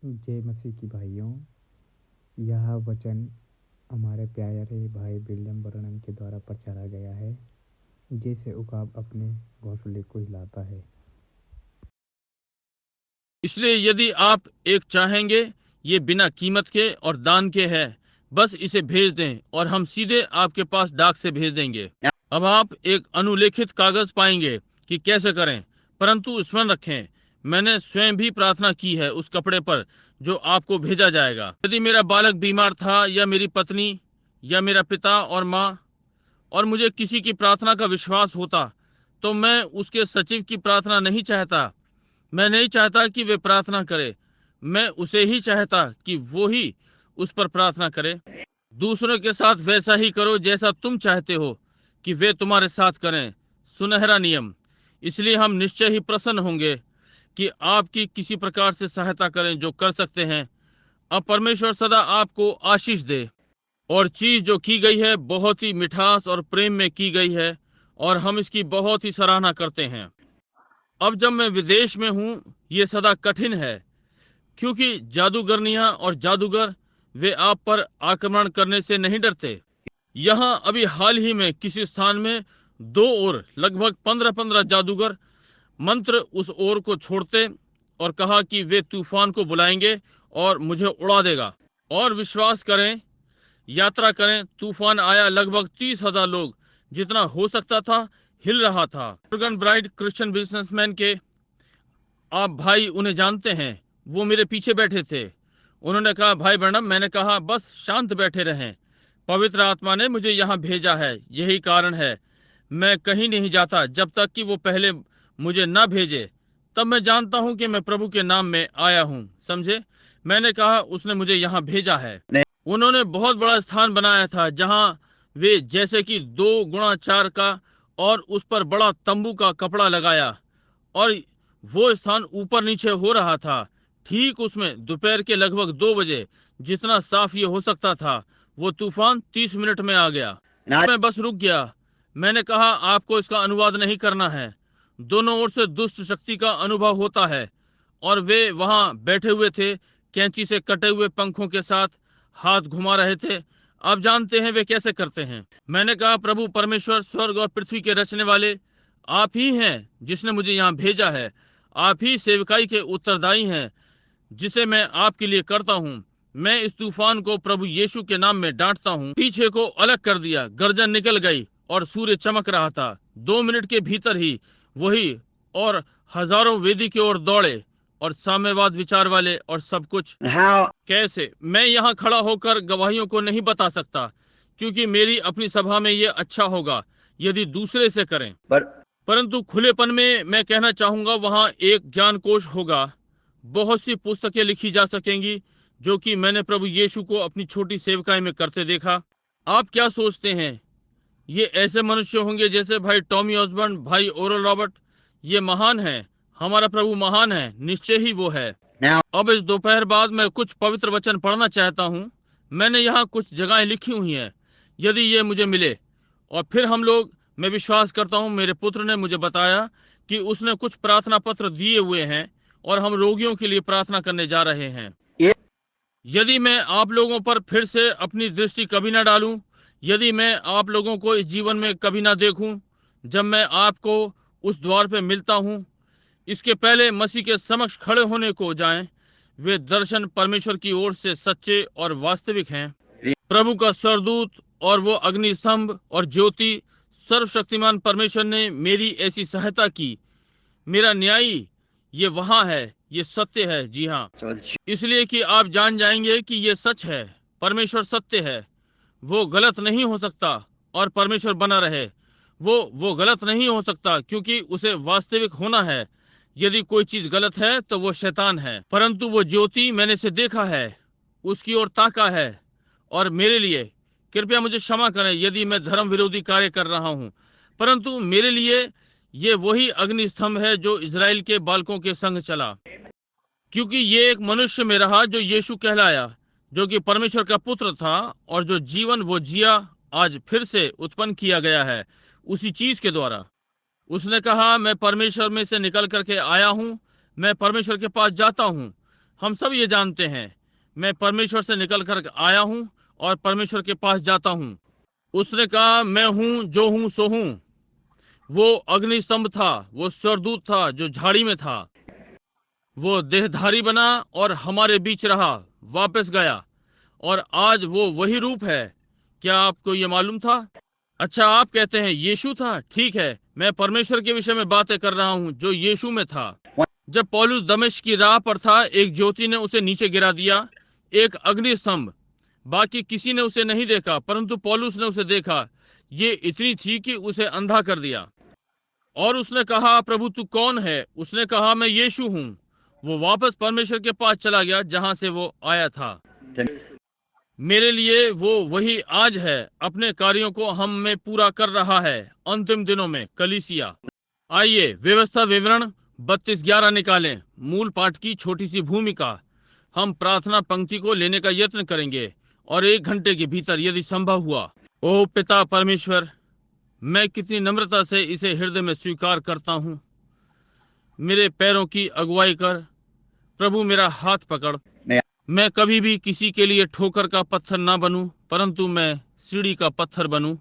जय मसीह की भाइयों। यह वचन हमारे प्यारे भाई विलियम ब्रनम के द्वारा प्रचारा गया है। जैसे उकाब अपने घोंसले को हिलाता है। इसलिए यदि आप एक चाहेंगे, ये बिना कीमत के और दान के है, बस इसे भेज दें और हम सीधे आपके पास डाक से भेज देंगे। अब आप एक अनुलेखित कागज पाएंगे कि कैसे करें, परंतु स्मरण रखें, मैंने स्वयं भी प्रार्थना की है उस कपड़े पर जो आपको भेजा जाएगा। यदि मेरा बालक बीमार था या मेरी पत्नी या मेरा पिता और माँ और मुझे किसी की प्रार्थना का विश्वास होता, तो मैं उसके सचिव की प्रार्थना नहीं चाहता। मैं नहीं चाहता कि वे प्रार्थना करे, मैं उसे ही चाहता कि वो ही उस पर प्रार्थना करे। दूसरों के साथ वैसा ही करो जैसा तुम चाहते हो कि वे तुम्हारे साथ करें। सुनहरा नियम। इसलिए हम निश्चय ही प्रसन्न होंगे कि आपकी किसी प्रकार से सहायता करें जो कर सकते हैं। अब परमेश्वर सदा आपको आशीष दे। और चीज जो की गई है बहुत ही मिठास और प्रेम में की गई है, और हम इसकी बहुत ही सराहना करते हैं। अब जब मैं विदेश में हूँ, ये सदा कठिन है, क्योंकि जादूगरनियां और जादूगर वे आप पर आक्रमण करने से नहीं डरते। यहाँ अभी हाल ही में किसी स्थान में दो ओर लगभग 15-15 जादूगर मंत्र उस ओर को छोड़ते और कहा कि वे तूफान को बुलाएंगे और मुझे उड़ा देगा। और विश्वास करें, यात्रा करें, तूफान आया, लगभग 30,000 लोग जितना हो सकता था हिल रहा था। मॉर्गन ब्राइट क्रिश्चियन बिजनेसमैन के आप भाई उन्हें जानते हैं, वो मेरे पीछे बैठे थे। उन्होंने कहा, भाई ब्रैनम। मैंने कहा, बस शांत बैठे रहें, पवित्र आत्मा ने मुझे यहाँ भेजा है, यही कारण है मैं कहीं नहीं जाता जब तक कि वो पहले मुझे न भेजे। तब मैं जानता हूँ कि मैं प्रभु के नाम में आया हूँ, समझे। मैंने कहा, उसने मुझे यहाँ भेजा है। उन्होंने बहुत बड़ा स्थान बनाया था जहाँ वे जैसे कि 2x4 का, और उस पर बड़ा तंबू का कपड़ा लगाया, और वो स्थान ऊपर नीचे हो रहा था। ठीक उसमें दोपहर के लगभग 2 बजे, जितना साफ ये हो सकता था, वो तूफान 30 मिनट में आ गया। मैं बस रुक गया। मैंने कहा, आपको इसका अनुवाद नहीं करना है। दोनों ओर से दुष्ट शक्ति का अनुभव होता है, और वे वहां बैठे हुए थे, कैंची से कटे हुए पंखों के साथ हाथ घुमा रहे थे। आप जानते हैं वे कैसे करते हैं। मैंने कहा, प्रभु परमेश्वर, स्वर्ग और पृथ्वी के रचने वाले, आप ही हैं जिसने मुझे यहाँ भेजा है। आप ही सेवकाई के उत्तरदायी हैं जिसे मैं आपके लिए करता हूँ। मैं इस तूफान को प्रभु यीशु के नाम में डांटता हूँ। पीछे को अलग कर दिया, गर्जन निकल गई और सूर्य चमक रहा था। 2 मिनट के भीतर ही वही, और हजारों वेदी की ओर दौड़े, और साम्यवाद विचार वाले और सब कुछ। कैसे मैं यहाँ खड़ा होकर गवाहियों को नहीं बता सकता, क्योंकि मेरी अपनी सभा में ये अच्छा होगा यदि दूसरे से करें। परंतु खुलेपन में मैं कहना चाहूंगा, वहां एक ज्ञान कोश होगा। बहुत सी पुस्तकें लिखी जा सकेंगी जो कि मैंने प्रभु यीशु को अपनी छोटी सेवकाई में करते देखा। आप क्या सोचते हैं? ये ऐसे मनुष्य होंगे जैसे भाई टॉमी ऑसबर्न, भाई ओरल रॉबर्ट। ये महान है, हमारा प्रभु महान है, निश्चय ही वो है। अब इस दोपहर बाद मैं कुछ पवित्र वचन पढ़ना चाहता हूँ। मैंने यहाँ कुछ जगहें लिखी हुई हैं, यदि ये मुझे मिले। और फिर हम लोग, मैं विश्वास करता हूँ, मेरे पुत्र ने मुझे बताया कि उसने कुछ प्रार्थना पत्र दिए हुए हैं, और हम रोगियों के लिए प्रार्थना करने जा रहे हैं। यदि मैं आप लोगों पर फिर से अपनी दृष्टि कभी ना डालूं, यदि मैं आप लोगों को इस जीवन में कभी ना देखूं, जब मैं आपको उस द्वार पे मिलता हूं, इसके पहले मसीह के समक्ष खड़े होने को जाएं, वे दर्शन परमेश्वर की ओर से सच्चे और वास्तविक हैं। प्रभु का स्वरदूत और वो अग्नि स्तंभ और ज्योति, सर्वशक्तिमान परमेश्वर ने मेरी ऐसी सहायता की। मेरा न्यायी ये वहां है, ये सत्य है। जी हाँ, इसलिए कि आप जान जाएंगे कि ये सच है। परमेश्वर सत्य है, वो गलत नहीं हो सकता, और परमेश्वर बना रहे। वो गलत नहीं हो सकता, क्योंकि उसे वास्तविक होना है। यदि कोई चीज गलत है तो वो शैतान है। परंतु वो ज्योति, मैंने से देखा है, उसकी ओर ताका है, और मेरे लिए, कृपया मुझे क्षमा करें यदि मैं धर्म विरोधी कार्य कर रहा हूँ, परंतु मेरे लिए ये वही अग्नि स्तंभ है जो इजराइल के बालकों के संग चला। क्योंकि ये एक मनुष्य में रहा जो यीशु कहलाया, जो कि परमेश्वर का पुत्र था, और जो जीवन वो जिया, आज फिर से उत्पन्न किया गया है उसी चीज के द्वारा। उसने कहा, मैं परमेश्वर में से निकल करके आया हूं, मैं परमेश्वर के पास जाता हूं। हम सब ये जानते हैं, मैं परमेश्वर से निकल कर आया हूं और परमेश्वर के पास जाता हूं। उसने कहा, मैं हूं जो हूं सो हूं। वो अग्नि स्तंभ था, वो स्वर्गदूत था जो झाड़ी में था, वो देहधारी बना और हमारे बीच रहा, वापस गया, और आज वो वही रूप है। क्या आपको ये मालूम था? अच्छा, आप कहते हैं यीशु था। ठीक है, मैं परमेश्वर के विषय में बातें कर रहा हूं जो यीशु में था। जब पौलुस दमिश्क की राह पर था, एक ज्योति ने उसे नीचे गिरा दिया, एक अग्नि स्तंभ। बाकी किसी ने उसे नहीं देखा, परंतु पौलुस ने उसे देखा। ये इतनी थी कि उसे अंधा कर दिया। और उसने कहा, प्रभु तू कौन है? उसने कहा, मैं यीशु हूं। वो वापस परमेश्वर के पास चला गया जहां से वो आया था। मेरे लिए वो वही आज है, अपने कार्यों को हम में पूरा कर रहा है अंतिम दिनों में कलीसिया। आइए व्यवस्था विवरण 32:11 निकालें। मूल पाठ की छोटी सी भूमिका। हम प्रार्थना पंक्ति को लेने का यत्न करेंगे और 1 घंटे के भीतर यदि संभव हुआ। ओ पिता परमेश्वर, मैं कितनी नम्रता से इसे हृदय में स्वीकार करता हूँ। मेरे पैरों की अगुवाई कर प्रभु, मेरा हाथ पकड़। मैं कभी भी किसी के लिए ठोकर का पत्थर ना बनूं, परंतु मैं सीढ़ी का पत्थर बनूं।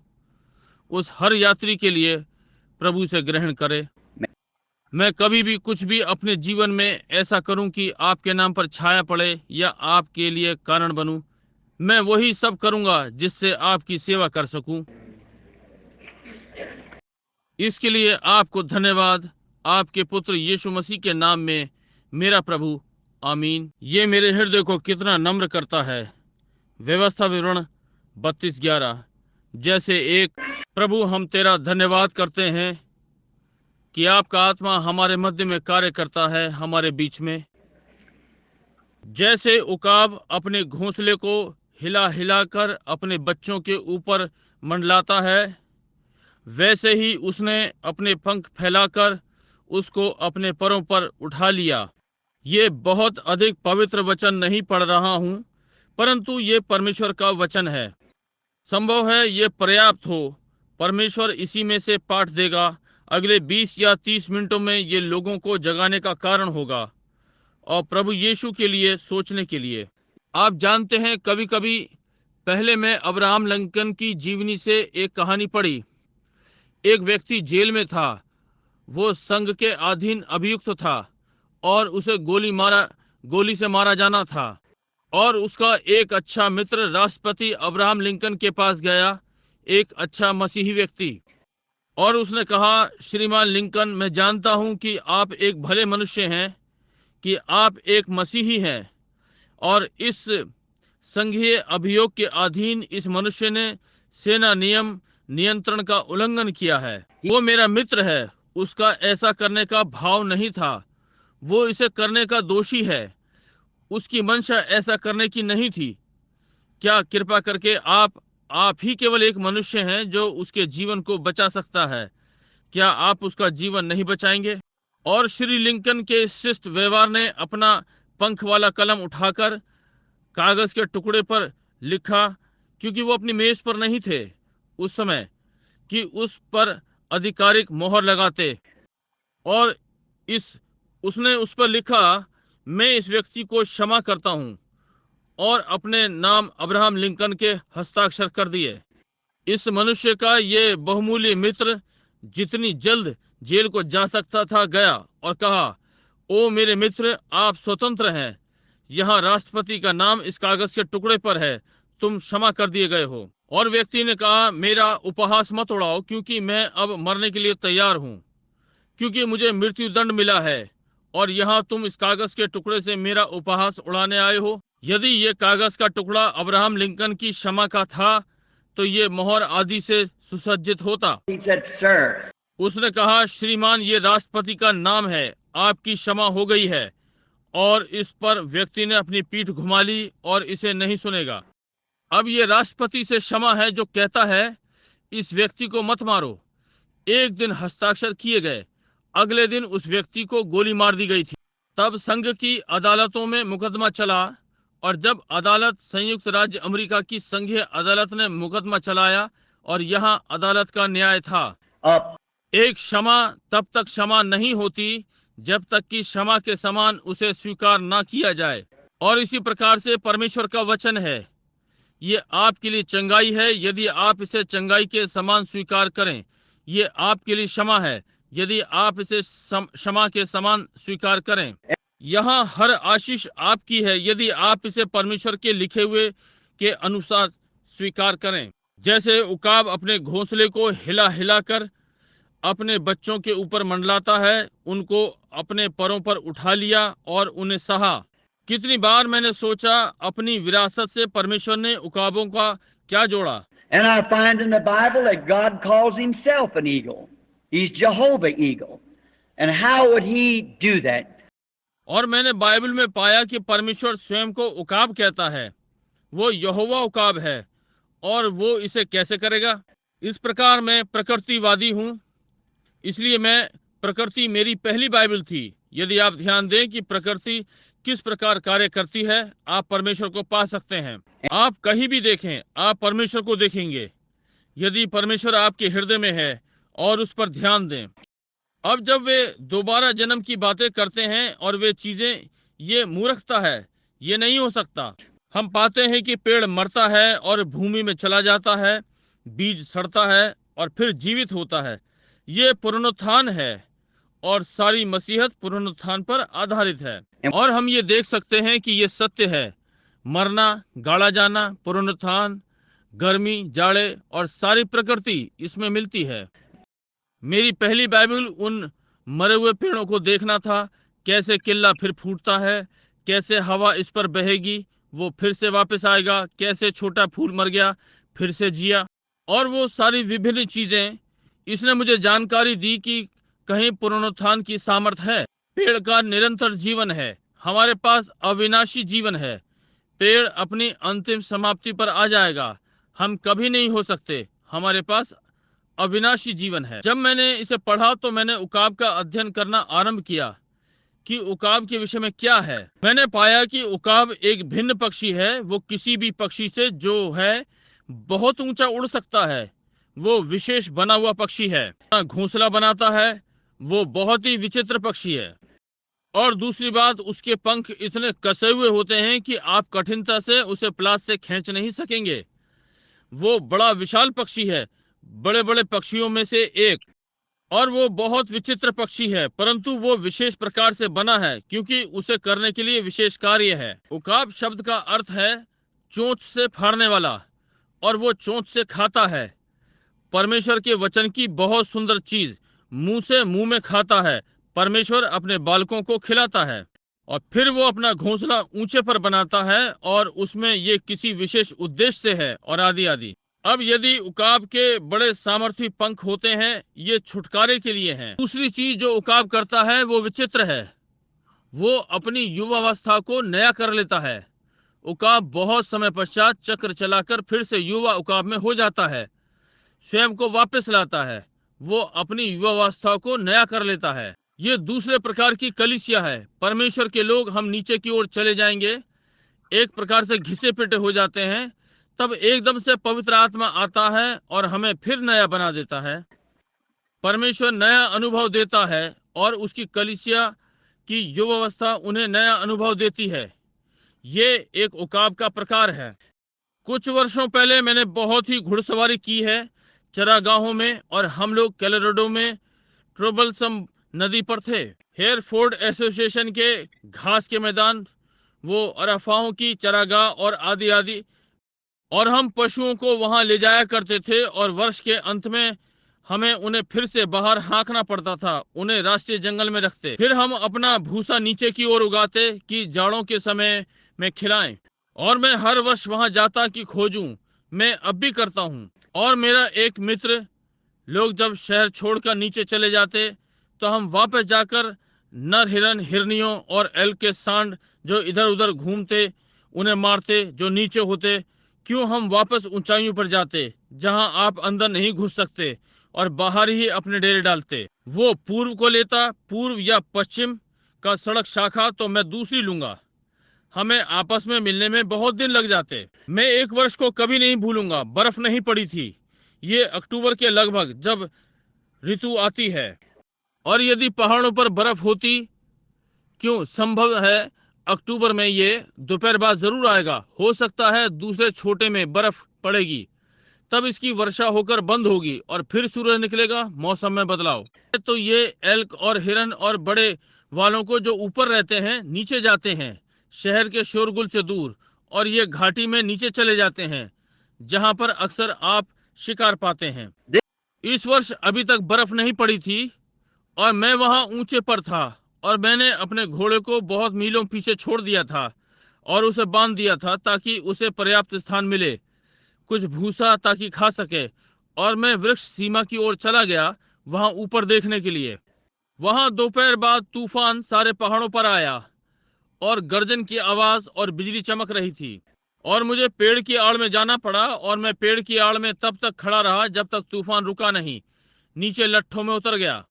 उस हर यात्री के लिए प्रभु से ग्रहण करे। मैं कभी भी कुछ भी अपने जीवन में ऐसा करूं कि आपके नाम पर छाया पड़े या आपके लिए कारण बनूं। मैं वही सब करूंगा जिससे आपकी सेवा कर सकूं। इसके लिए आपको धन्यवाद, आपके पुत्र यीशु मसीह के नाम में मेरा प्रभु, आमीन। ये मेरे हृदय को कितना नम्र करता है। व्यवस्था विवरण 32:11। जैसे एक प्रभु, हम तेरा धन्यवाद करते हैं कि आपका आत्मा हमारे मध्य में कार्य करता है, हमारे बीच में। जैसे उकाब अपने घोंसले को हिला हिला कर अपने बच्चों के ऊपर मंडलाता है, वैसे ही उसने अपने पंख फैलाकर उसको अपने परों पर उठा लिया। ये बहुत अधिक पवित्र वचन नहीं पढ़ रहा हूं, परंतु ये परमेश्वर का वचन है। संभव है ये पर्याप्त हो। परमेश्वर इसी में से पाठ देगा। अगले 20 या 30 मिनटों में ये लोगों को जगाने का कारण होगा और प्रभु यीशु के लिए सोचने के लिए। आप जानते हैं, कभी कभी पहले मैं अब्राहम लिंकन की जीवनी से एक कहानी पढ़ी। एक व्यक्ति जेल में था। वो संघ के अधीन अभियुक्त था और उसे गोली से मारा जाना था। और उसका एक अच्छा मित्र राष्ट्रपति अब्राहम लिंकन के पास गया, एक अच्छा मसीही व्यक्ति, और उसने कहा, श्रीमान लिंकन, मैं जानता हूं कि आप एक भले मनुष्य हैं, कि आप एक मसीही हैं, और इस संघीय अभियोग के अधीन इस मनुष्य ने सेना नियंत्रण का उल्लंघन किया है। वो मेरा मित्र है, उसका ऐसा करने का भाव नहीं था। वो इसे करने का दोषी है। उसकी मंशा ऐसा करने की नहीं थी। क्या कृपा करके आप ही केवल एक मनुष्य हैं जो उसके जीवन को बचा सकता है। क्या आप उसका जीवन नहीं बचाएंगे? और श्री लिंकन के शिष्ट व्यवहार ने अपना पंख वाला कलम उठाकर कागज के टुकड़े पर लिखा, क्योंकि वो अपनी मेज पर नहीं थे उस समय कि उस पर आधिकारिक मोहर लगाते। और उसने उस पर लिखा, मैं इस व्यक्ति को क्षमा करता हूं, और अपने नाम अब्राहम लिंकन के हस्ताक्षर कर दिए। इस मनुष्य का ये बहुमूल्य मित्र जितनी जल्द जेल को जा सकता था गया और कहा, ओ मेरे मित्र, आप स्वतंत्र हैं। यहाँ राष्ट्रपति का नाम इस कागज के टुकड़े पर है, तुम क्षमा कर दिए गए हो। और व्यक्ति ने कहा, मेरा उपहास मत उड़ाओ, क्योंकि मैं अब मरने के लिए तैयार हूं, क्योंकि मुझे मृत्यु दंड मिला है, और यहाँ तुम इस कागज के टुकड़े से मेरा उपहास उड़ाने आए हो। यदि ये कागज का टुकड़ा अब्राहम लिंकन की क्षमा का था, तो ये मोहर आदि से सुसज्जित होता। उसने कहा, श्रीमान, ये राष्ट्रपति का नाम है, आपकी क्षमा हो गई है। और इस पर व्यक्ति ने अपनी पीठ घुमा ली और इसे नहीं सुनेगा। अब ये राष्ट्रपति से क्षमा है जो कहता है, इस व्यक्ति को मत मारो। एक दिन हस्ताक्षर किए गए, अगले दिन उस व्यक्ति को गोली मार दी गई थी। तब संघ की अदालतों में मुकदमा चला, और जब अदालत संयुक्त राज्य अमेरिका की संघीय अदालत ने मुकदमा चलाया, और यहाँ अदालत का न्याय था। एक क्षमा तब तक क्षमा नहीं होती जब तक कि क्षमा के समान उसे स्वीकार ना किया जाए। और इसी प्रकार से परमेश्वर का वचन है, ये आपके लिए चंगाई है यदि आप इसे चंगाई के समान स्वीकार करें। ये आपके लिए क्षमा है यदि आप इसे क्षमा के समान स्वीकार करें। यहाँ हर आशीष आपकी है यदि आप इसे परमेश्वर के लिखे हुए के अनुसार स्वीकार करें। जैसे उकाब अपने घोंसले को हिला हिला कर अपने बच्चों के ऊपर मंडलाता है, उनको अपने परों पर उठा लिया और उन्हें सहा। कितनी बार मैंने सोचा अपनी विरासत से परमेश्वर ने उकाबों का क्या जोड़ा। And I find in the Bible that God calls himself an eagle. He's Jehovah Eagle. And how would he do that? और मैंने बाइबल में पाया कि परमेश्वर स्वयं को उकाब कहता है, वो यहोवा उकाब है, और वो इसे कैसे करेगा। इस प्रकार मैं प्रकृतिवादी हूँ, इसलिए मैं प्रकृति मेरी पहली बाइबल थी। यदि आप ध्यान दें कि प्रकृति किस प्रकार कार्य करती है, आप परमेश्वर को पा सकते हैं। आप कहीं भी देखें, आप परमेश्वर को देखेंगे यदि परमेश्वर आपके हृदय में है और उस पर ध्यान दें। अब जब वे दोबारा जन्म की बातें करते हैं और वे चीजें, ये मूर्खता है, ये नहीं हो सकता। हम पाते हैं कि पेड़ मरता है और भूमि में चला जाता है, बीज सड़ता है और फिर जीवित होता है। ये पुनरुत्थान है और सारी मसीहत पुनरुत्थान पर आधारित है। और हम ये देख सकते हैं कि ये सत्य है। मरना, गाड़ा जाना, पुनरुत्थान, गर्मी, जाड़े और सारी प्रकृति इसमें मिलती है। मेरी पहली बाइबल उन मरे हुए पेड़ों को देखना था, कैसे किल्ला फिर फूटता है, कैसे हवा इस पर बहेगी, वो फिर से वापस आएगा, कैसे छोटा फूल मर गया फिर से जिया, और वो सारी विभिन्न चीजें। इसने मुझे जानकारी दी कि कहीं पुनरुत्थान की सामर्थ है। पेड़ का निरंतर जीवन है, हमारे पास अविनाशी जीवन है। पेड़ अपनी अंतिम समाप्ति पर आ जाएगा, हम कभी नहीं हो सकते, हमारे पास अविनाशी जीवन है। जब मैंने इसे पढ़ा तो मैंने उकाब का अध्ययन करना आरंभ किया कि उकाब के विषय में क्या है। मैंने पाया कि उकाब एक भिन्न पक्षी है। वो किसी भी पक्षी से जो है बहुत ऊंचा उड़ सकता है। वो विशेष बना हुआ पक्षी है, घोंसला बनाता है। वो बहुत ही विचित्र पक्षी है। और दूसरी बात, उसके पंख इतने कसे हुए होते हैं कि आप कठिनता से उसे प्लास से खींच नहीं सकेंगे। वो बड़ा विशाल पक्षी है, बड़े बड़े पक्षियों में से एक, और वो बहुत विचित्र पक्षी है, परंतु वो विशेष प्रकार से बना है क्योंकि उसे करने के लिए विशेष कार्य है। उकाब शब्द का अर्थ है चोंच से फाड़ने वाला, और वो चोंच से खाता है। परमेश्वर के वचन की बहुत सुंदर चीज मुंह से मुंह में खाता है। परमेश्वर अपने बालकों को खिलाता है और फिर वो अपना घोंसला ऊंचे पर बनाता है, और उसमें ये किसी विशेष उद्देश्य से है, और आदि आदि। अब यदि उकाब के बड़े सामर्थी पंख होते हैं, ये छुटकारे के लिए हैं। दूसरी चीज जो उकाब करता है वो विचित्र है, वो अपनी युवावस्था को नया कर लेता है। उकाब बहुत समय पश्चात चक्र चलाकर फिर से युवा उकाब में हो जाता है, स्वयं को वापस लाता है। वो अपनी युवावस्था को नया कर लेता है। ये दूसरे प्रकार की कलीसिया है। परमेश्वर के लोग हम नीचे की ओर चले जाएंगे, एक प्रकार से घिसे पिटे हो जाते हैं, तब एकदम से पवित्र आत्मा आता है और हमें फिर नया बना देता है। परमेश्वर नया अनुभव देता है और उसकी कलीसिया की युवावस्था उन्हें नया अनुभव देती है। ये एक उकाब का प्रकार है। कुछ वर्षों पहले मैंने बहुत ही घुड़सवारी की है चरागाहों में, और हम लोग कैलोराडो में ट्रोबलसम नदी पर थे। हेयरफोर्ड एसोसिएशन के घास के मैदान, वो अराफाहों की चरागाह और आदि आदि, और हम पशुओं को वहां ले जाया करते थे, और वर्ष के अंत में हमें उन्हें फिर से बाहर हाँकना पड़ता था, उन्हें राष्ट्रीय जंगल में रखते। फिर हम अपना भूसा नीचे की ओर उगाते कि जाड़ों के समय में खिलाएं, और मैं हर वर्ष वहां जाता कि खोजूं। मैं अब भी करता हूं। और मेरा एक मित्र, लोग जब शहर छोड़कर नीचे चले जाते तो हम वापस जाकर नर हिरन, हिरनियों और एल्क के सांड जो इधर उधर घूमते, उन्हें मारते जो नीचे होते। क्यों हम वापस ऊंचाइयों पर जाते जहां आप अंदर नहीं घुस सकते, और बाहर ही अपने डेरे डालते। वो पूर्व को लेता, पूर्व या पश्चिम का सड़क शाखा, तो मैं दूसरी लूंगा। हमें आपस में मिलने में बहुत दिन लग जाते। मैं एक वर्ष को कभी नहीं भूलूंगा, बर्फ नहीं पड़ी थी। ये अक्टूबर के लगभग, जब ऋतु आती है, और यदि पहाड़ों पर बर्फ होती, क्यों संभव है अक्टूबर में ये दोपहर बाद जरूर आएगा, हो सकता है दूसरे छोटे में बर्फ पड़ेगी, तब इसकी वर्षा होकर बंद होगी और फिर सूरज निकलेगा, मौसम में बदलाव। तो ये एल्क और हिरन और बड़े वालों को जो ऊपर रहते हैं नीचे जाते हैं शहर के शोरगुल से दूर, और ये घाटी में नीचे चले जाते हैं जहां पर अक्सर आप शिकार पाते हैं। इस वर्ष अभी तक बर्फ नहीं पड़ी थी और मैं वहां ऊंचे पर था और मैंने अपने घोड़े को बहुत मीलों पीछे छोड़ दिया था और उसे बांध दिया था ताकि उसे पर्याप्त स्थान मिले, कुछ भूसा ताकि खा सके, और मैं वृक्ष सीमा की ओर चला गया वहां ऊपर देखने के लिए। वहां दोपहर बाद तूफान सारे पहाड़ों पर आया और गर्जन की आवाज और बिजली चमक रही थी और मुझे पेड़ की आड़ में जाना पड़ा और मैं पेड़ की आड़ में तब तक खड़ा रहा जब तक तूफान रुका नहीं। नीचे लट्ठों में उतर गया,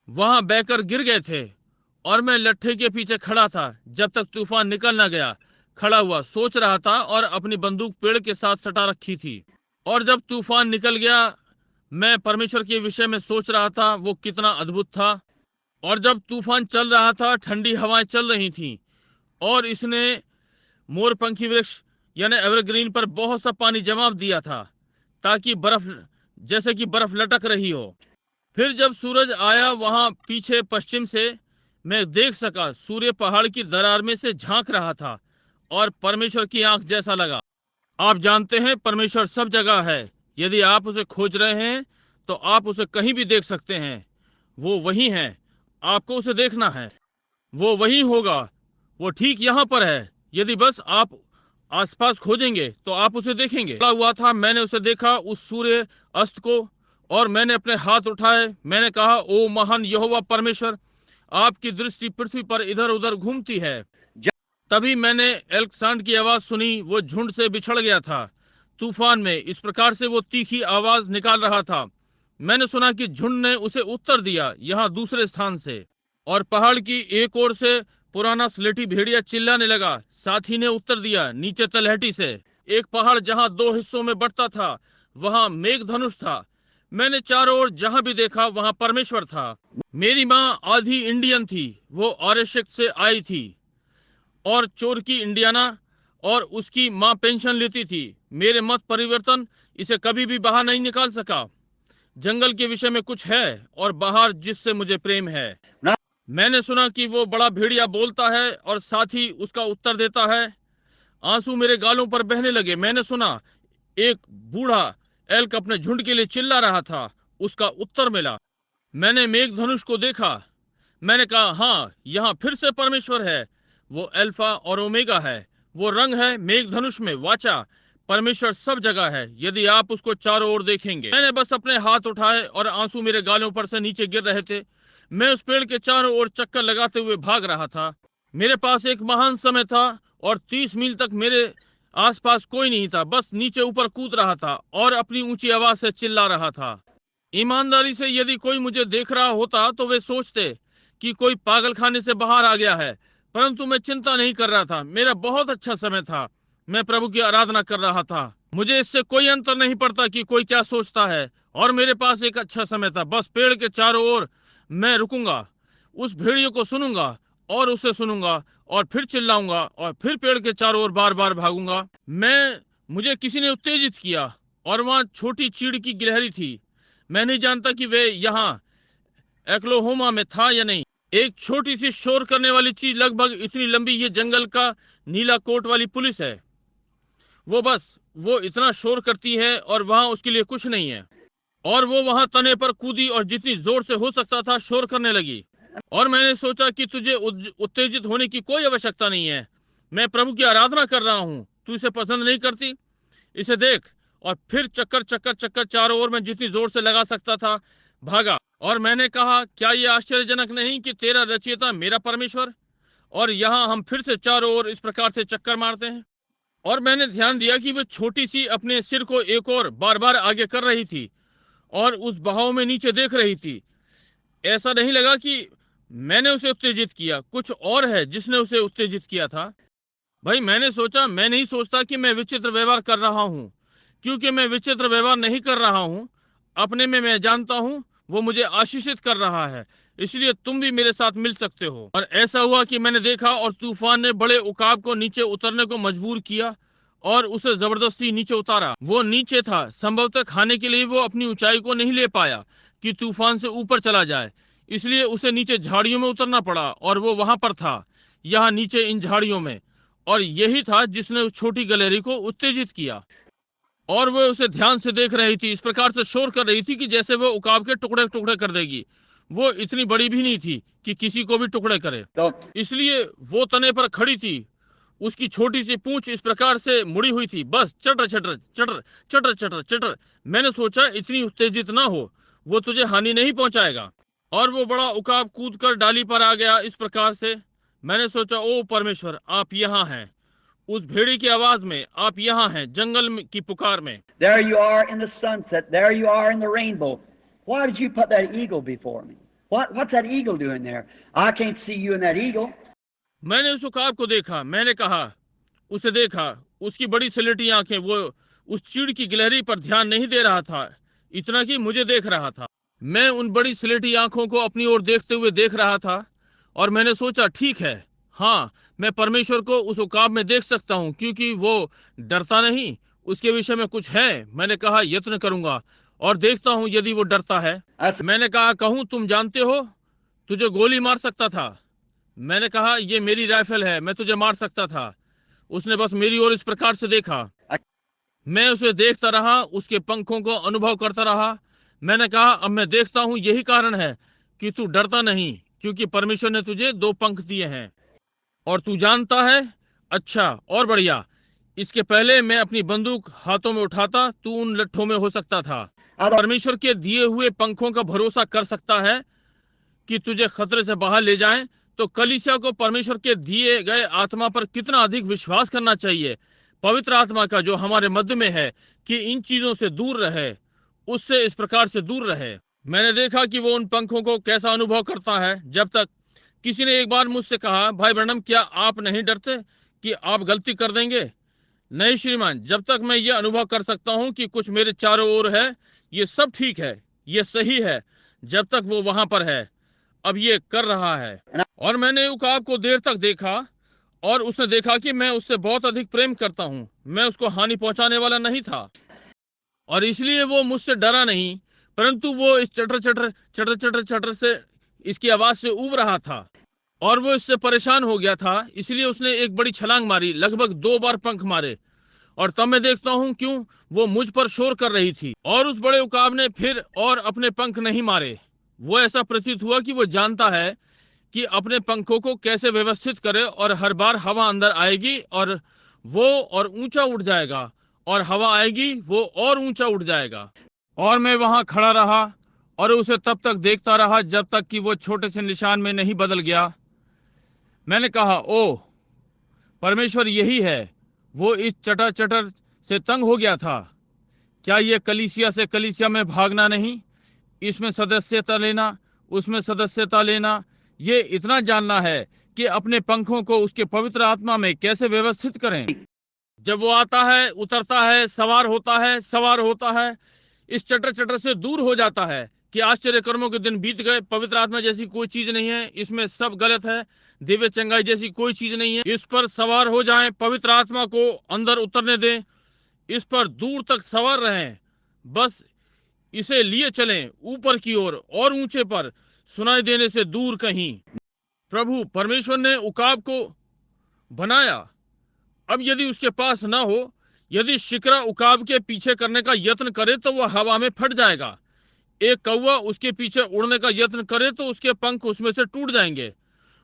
वहां बहकर गिर गए थे और मैं लट्ठे के पीछे खड़ा था जब तक तूफान निकल ना गया। खड़ा हुआ सोच रहा था और अपनी बंदूक पेड़ के साथ सटा रखी थी, और जब तूफान निकल गया मैं परमेश्वर के विषय में सोच रहा था, वो कितना अद्भुत था। और जब तूफान चल रहा था ठंडी हवाएं चल रही थीं और इसने मोरपंखी वृक्ष यानी एवरग्रीन पर बहुत सा पानी जमा दिया था ताकि बर्फ, जैसे कि बर्फ लटक रही हो। फिर जब सूरज आया वहां पीछे पश्चिम से मैं देख सका, सूर्य पहाड़ की दरार में से झांक रहा था और परमेश्वर की आंख जैसा लगा। आप जानते हैं परमेश्वर सब जगह है, यदि आप उसे खोज रहे हैं तो आप उसे कहीं भी देख सकते हैं। वो वही है, आपको उसे देखना है, वो वही होगा, वो ठीक यहाँ पर है। यदि बस आप आसपास खोजेंगे तो आप उसे देखेंगे। खड़ा हुआ था, मैंने उसे देखा, उस सूर्य अस्त को, और मैंने अपने हाथ उठाए। मैंने कहा, ओ महान यहोवा परमेश्वर, आपकी दृष्टि पृथ्वी पर इधर उधर घूमती है। तभी मैंने एल्क सांड की आवाज सुनी, वो झुंड से बिछड़ गया था तूफान में। इस प्रकार से वो तीखी आवाज निकाल रहा था। मैंने सुना कि झुंड ने उसे उत्तर दिया यहाँ दूसरे स्थान से, और पहाड़ की एक ओर से पुराना स्लेटी भेड़िया चिल्लाने लगा। साथी ने उत्तर दिया नीचे तलहटी से। एक पहाड़ जहाँ दो हिस्सों में बढ़ता था वहां मेघधनुष था। मैंने चारों ओर जहां भी देखा वहां परमेश्वर था। मेरी माँ आधी इंडियन थी, वो ऑरेशिक से आई थी और चोरकी इंडियाना, और उसकी माँ पेंशन लेती थी। मेरे मत परिवर्तन इसे कभी भी बाहर नहीं निकाल सका। जंगल के विषय में कुछ है और बाहर जिससे मुझे प्रेम है। मैंने सुना कि वो बड़ा भेड़िया बोलता है और साथ ही उसका उत्तर देता है। आंसू मेरे गालों पर बहने लगे। मैंने सुना एक बूढ़ा एल्क अपने झुंड के लिए चिल्ला रहा था, उसका उत्तर मिला। मैंने मेघधनुष को देखा। मैंने कहा, हाँ, यहाँ फिर से परमेश्वर है। वो अल्फा और ओमेगा है, वो रंग है मेघधनुष में वाचा। परमेश्वर सब जगह है यदि आप उसको चारों ओर देखेंगे। मैंने बस अपने हाथ उठाए और आंसू मेरे गालों पर से नीचे गिर रहे थे। मैं उस पेड़ के चारों ओर चक्कर लगाते हुए भाग रहा था। मेरे पास एक महान समय था और 30 मील तक मेरे आसपास कोई नहीं था, बस नीचे ऊपर कूद रहा था और अपनी ऊंची आवाज से चिल्ला रहा था। ईमानदारी से यदि कोई मुझे देख रहा होता तो वे सोचते कि कोई पागलखाने से बाहर आ गया है, परंतु मैं चिंता नहीं कर रहा था। मेरा बहुत अच्छा समय था, मैं प्रभु की आराधना कर रहा था। मुझे इससे कोई अंतर नहीं पड़ता कि कोई क्या सोचता है, और मेरे पास एक अच्छा समय था। बस पेड़ के चारों ओर मैं रुकूंगा, उस भेड़ियों को सुनूंगा और उसे सुनूंगा और फिर चिल्लाऊंगा और फिर पेड़ के चारों ओर बार बार भागूंगा। मुझे किसी ने उत्तेजित किया और वहां छोटी चीड़ की गिलहरी थी। मैं नहीं जानता कि वे यहाँ ओक्लाहोमा में था या नहीं। एक छोटी सी शोर करने वाली चीज, लगभग इतनी लंबी ये जंगल का नीला कोट वाली पुलिस है। वो इतना शोर करती है और वहां उसके लिए कुछ नहीं है। और वो वहां तने पर कूदी और जितनी जोर से हो सकता था शोर करने लगी। और मैंने सोचा कि तुझे उत्तेजित होने की कोई आवश्यकता नहीं है, मैं प्रभु की आराधना कर रहा हूँ, तू इसे पसंद नहीं करती, इसे देख। और फिर चक्कर चक्कर चक्कर चारों ओर मैं जितनी जोर से लगा सकता था भागा। और मैंने कहा, क्या ये आश्चर्यजनक नहीं कि तेरा रचयिता मेरा परमेश्वर। और यहाँ हम फिर से चारों ओर इस प्रकार से चक्कर मारते हैं। और मैंने ध्यान दिया कि वो छोटी सी अपने सिर को एक और बार बार आगे कर रही थी और उस बहाव में नीचे देख रही थी। ऐसा नहीं लगा कि मैंने उसे उत्तेजित किया, कुछ और है जिसने उसे उत्तेजित किया था। भाई मैंने सोचा, मैं नहीं सोचता कि मैं विचित्र व्यवहार कर रहा हूँ, क्योंकि मैं विचित्र व्यवहार नहीं कर रहा हूँ। अपने में मैं जानता हूँ वो मुझे आशीषित कर रहा है। इसलिए तुम भी मेरे साथ मिल सकते हो। और ऐसा हुआ कि मैंने देखा और तूफान ने बड़े उकाब को नीचे उतरने को मजबूर किया और उसे जबरदस्ती नीचे उतारा। वो नीचे था, संभवतः खाने के लिए वो अपनी ऊंचाई को नहीं ले पाया कि तूफान से ऊपर चला जाए, इसलिए उसे नीचे झाड़ियों में उतरना पड़ा और वो वहां पर था, यहाँ नीचे इन झाड़ियों में। और यही था जिसने उस छोटी गलेरी को उत्तेजित किया। और वो उसे ध्यान से देख रही थी, इस प्रकार से शोर कर रही थी कि जैसे वो उकाब के टुकड़े टुकड़े कर देगी। वो इतनी बड़ी भी नहीं थी कि किसी को भी टुकड़े करे, So, इसलिए वो तने पर खड़ी थी। उसकी छोटी सी पूंछ इस प्रकार से मुड़ी हुई थी, बस चटर चटर चटर चटर चटर चटर। मैंने सोचा इतनी उत्तेजित ना हो, वो तुझे हानि नहीं पहुंचाएगा। और वो बड़ा उकाब कूद कर डाली पर आ गया इस प्रकार से। मैंने सोचा, ओ परमेश्वर, आप यहाँ हैं, उस भेड़ी की आवाज में, आप यहाँ हैं की पुकार में। there you are in the sunset. There you are in the rainbow. Why did you put that eagle before me? What's that eagle doing there? I can't see you in that eagle. मैंने उस उकाब को देखा, मैंने कहा, उसे देखा, उसकी बड़ी स्लेटी आंखें, वो उस चीड़ की गिलहरी पर ध्यान नहीं दे रहा था, इतना कि मुझे देख रहा था। मैं उन बड़ी स्लेटी आंखों को अपनी ओर देखते हुए देख रहा था और मैंने सोचा, ठीक है, हाँ, मैं परमेश्वर को उस उकाब में देख सकता हूँ, क्योंकि वो डरता नहीं, उसके विषय में कुछ है। मैंने कहा, यत्न करूंगा और देखता हूँ यदि वो डरता है। मैंने कहा, कहूँ, तुम जानते हो, तुझे गोली मार सकता था। मैंने कहा, ये मेरी राइफल है, मैं तुझे मार सकता था। उसने बस मेरी ओर इस प्रकार से देखा। मैं उसे देखता रहा, उसके पंखों को अनुभव करता रहा। मैंने कहा, अब मैं देखता हूँ, यही कारण है कि तू डरता नहीं, क्योंकि परमेश्वर ने तुझे 2 पंख दिए हैं और तू जानता है, अच्छा और बढ़िया, इसके पहले मैं अपनी बंदूक हाथों में उठाता, तू उन लट्ठों में हो सकता था। परमेश्वर के दिए हुए पंखों का भरोसा कर सकता है कि तुझे खतरे से बाहर ले जाएं, तो कलीसिया को परमेश्वर के दिए गए आत्मा पर कितना अधिक विश्वास करना चाहिए, पवित्र आत्मा का जो हमारे मध्य में है, कि इन चीजों से दूर रहे, उससे इस प्रकार से दूर रहे। मैंने देखा कि वो उन पंखों को कैसा अनुभव करता है। जब तक किसी ने एक बार मुझसे कहा, भाई ब्रैनम, क्या आप नहीं डरते कि आप गलती कर देंगे? नहीं श्रीमान, जब तक मैं ये अनुभव कर सकता हूँ कि कुछ मेरे चारों ओर है, ये सब ठीक है, ये सही है, जब तक वो वहां पर है, अब ये कर रहा है। और मैंने उकाब को देर तक देखा और उसने देखा कि मैं उससे बहुत अधिक प्रेम करता हूँ, मैं उसको हानि पहुंचाने वाला नहीं था, और इसलिए वो मुझसे डरा नहीं, परंतु वो इस चटर चटर चटर चटर चटर से, इसकी आवाज से ऊब रहा था और वो इससे परेशान हो गया था। इसलिए उसने एक बड़ी छलांग मारी, लगभग 2 बार पंख मारे, और तब मैं देखता हूँ क्यों वो मुझ पर शोर कर रही थी। और उस बड़े उकाब ने फिर और अपने पंख नहीं मारे। वो ऐसा प्रतीत हुआ कि वो जानता है कि अपने पंखों को कैसे व्यवस्थित करे, और हर बार हवा अंदर आएगी और वो और ऊंचा उड़ जाएगा, और हवा आएगी वो और ऊंचा उड़ जाएगा। और मैं वहां खड़ा रहा और उसे तब तक देखता रहा जब तक कि वो छोटे से निशान में नहीं बदल गया। मैंने कहा, ओ परमेश्वर, यही है। वो इस चटर चटर से तंग हो गया था। क्या ये कलीसिया से कलीसिया में भागना नहीं, इसमें सदस्यता लेना, उसमें सदस्यता लेना, ये इतना जानना है कि अपने पंखों को उसके पवित्र आत्मा में कैसे व्यवस्थित करें। जब वो आता है, उतरता है, सवार होता है, इस चटर चटर से दूर हो जाता है कि आश्चर्य कर्मों के दिन बीत गए, पवित्र आत्मा जैसी कोई चीज नहीं है, इसमें सब गलत है, दिव्य चंगाई जैसी कोई चीज नहीं है। इस पर सवार हो जाएं, पवित्र आत्मा को अंदर उतरने दें, इस पर दूर तक सवार रहें, बस इसे लिए चलें ऊपर की ओर और ऊंचे पर, सुनाई देने से दूर कहीं। प्रभु परमेश्वर ने उकाब को बनाया। अब यदि उसके पास ना हो, यदि शिकरा उकाब के पीछे करने का यत्न करे तो वह हवा में फट जाएगा। एक कौवा उसके पीछे उड़ने का यत्न करे तो उसके पंख उसमें से टूट जाएंगे।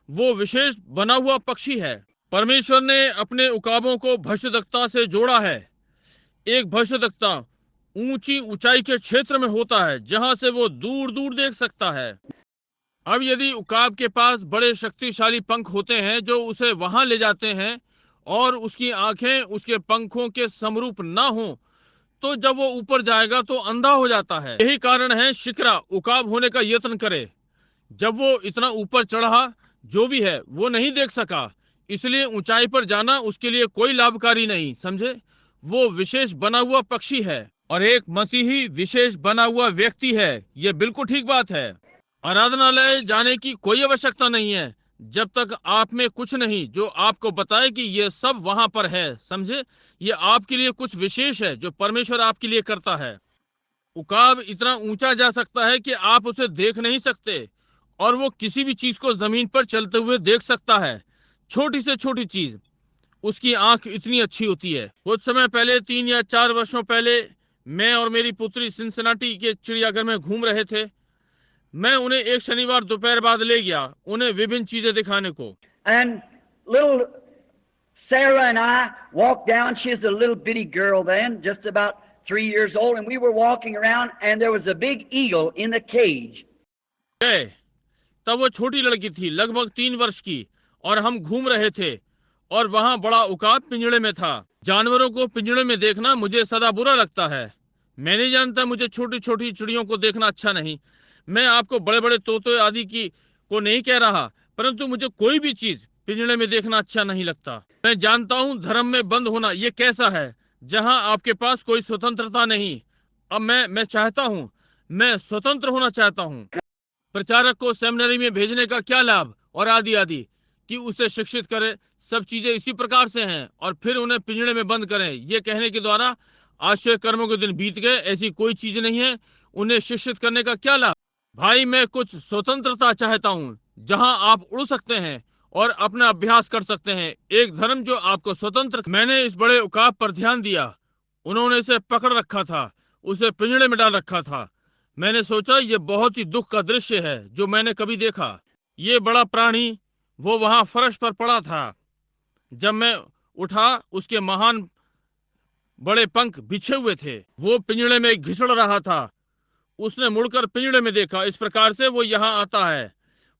वो विशेष बना हुआ पक्षी है। परमेश्वर ने अपने उकाबों को भविष्यद्वक्ता से जोड़ा है। एक भविष्यद्वक्ता ऊंची ऊंचाई के क्षेत्र में होता है जहां से वो दूर दूर देख सकता है। अब यदि उकाब के पास बड़े शक्तिशाली पंख होते हैं जो उसे वहां ले जाते हैं और उसकी आंखें उसके पंखों के समरूप ना हो, तो जब वो ऊपर जाएगा तो अंधा हो जाता है। यही कारण है शिकरा उकाब होने का यत्न करे। जब वो इतना ऊपर चढ़ा, जो भी है वो नहीं देख सका, इसलिए ऊंचाई पर जाना उसके लिए कोई लाभकारी नहीं, समझे। वो विशेष बना हुआ पक्षी है और एक मसीही विशेष बना हुआ व्यक्ति है। ये बिल्कुल ठीक बात है। आराधनालय जाने की कोई आवश्यकता नहीं है जब तक आप में कुछ नहीं जो आपको बताए कि ये सब वहां पर है। समझे, ये आपके लिए कुछ विशेष है जो परमेश्वर आपके लिए करता है। उकाब इतना ऊंचा जा सकता है कि आप उसे देख नहीं सकते, और वो किसी भी चीज को जमीन पर चलते हुए देख सकता है, छोटी से छोटी चीज। उसकी आंख इतनी अच्छी होती है। कुछ समय पहले, 3 या 4 वर्षों पहले, मैं और मेरी पुत्री सिंसिनाटी के चिड़ियाघर में घूम रहे थे। मैं उन्हें एक शनिवार दोपहर बाद ले गया उन्हें विभिन्न चीजें दिखाने को। And little Sarah and I walked down. She was a little bitty girl then, just about 3 years old, and we were walking around, and there was a big eagle in the cage. तब वो छोटी लड़की थी, लगभग 3 वर्ष की, और हम घूम रहे थे, और वहां बड़ा उकाब पिंजड़े में था। जानवरों को पिंजड़े में देखना मुझे सदा बुरा लगता है। मैं नहीं जानता, मुझे छोटी छोटी चिड़ियों को देखना अच्छा नहीं। मैं आपको बड़े बड़े तोते आदि की को नहीं कह रहा, परंतु मुझे कोई भी चीज पिंजड़े में देखना अच्छा नहीं लगता। मैं जानता हूं धर्म में बंद होना ये कैसा है, जहां आपके पास कोई स्वतंत्रता नहीं। अब मैं चाहता हूं, मैं स्वतंत्र होना चाहता हूं। प्रचारक को सेमिनरी में भेजने का क्या लाभ, और आदि आदि, कि उसे शिक्षित करे, सब चीजें इसी प्रकार से हैं, और फिर उन्हें पिंजड़े में बंद करें, ये कहने के द्वारा आश्चर्य कर्मों के दिन बीत गए। ऐसी कोई चीज नहीं है। उन्हें शिक्षित करने का क्या लाभ। भाई, मैं कुछ स्वतंत्रता चाहता हूं, जहां आप उड़ सकते हैं और अपना अभ्यास कर सकते हैं। एक धर्म जो आपको स्वतंत्र। मैंने इस बड़े उकाब पर ध्यान दिया। उन्होंने इसे पकड़ रखा था, उसे पिंजड़े में डाल रखा था। मैंने सोचा यह बहुत ही दुख का दृश्य है जो मैंने कभी देखा। ये बड़ा प्राणी, वो वहां फर्श पर पड़ा था। जब मैं उठा, उसके महान बड़े पंख बिछे हुए थे। वो पिंजड़े में घिसड़ रहा था। उसने मुड़कर पिंजड़े में देखा। इस प्रकार से वो यहाँ आता है।